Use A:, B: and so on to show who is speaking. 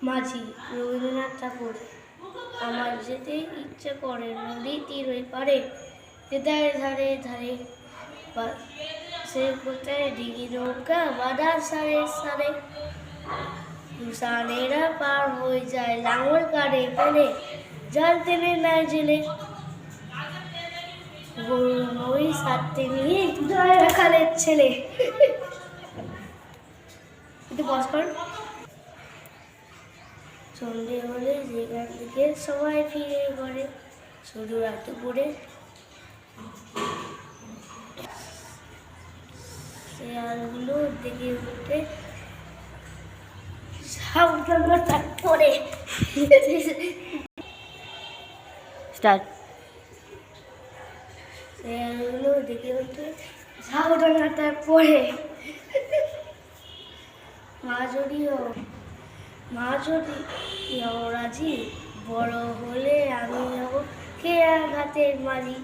A: মাঝি রবীন্দ্রনাথ ঠাকুর। আমার যেতে ইচ্ছে করে নদী তীর ওই পারে, ধারে ধারে ধারে সে কোথায় ডিঙি নৌকা বাঁধা সারে সারে, কিষানেরা পার হয়ে যায় লাঙল কারে ফেলে, জাল টেনে নেয় জেলে, গরু মহিষ হাতে নিয়ে রাখালের ছেলে। একটু পজ কর। সন্ধে হলে যেখান থেকে সবাই ফিরে ঘরে, শুধু রাত করে শেয়ালগুলো দেখে উঠে সাবধানতা করে স্টার্ট। শেয়ালগুলো দেখে উঠে সাবধানতা পড়ে, মা যদি রাজি, বড় হলে আমি হব কে আঘাতের মাঝি।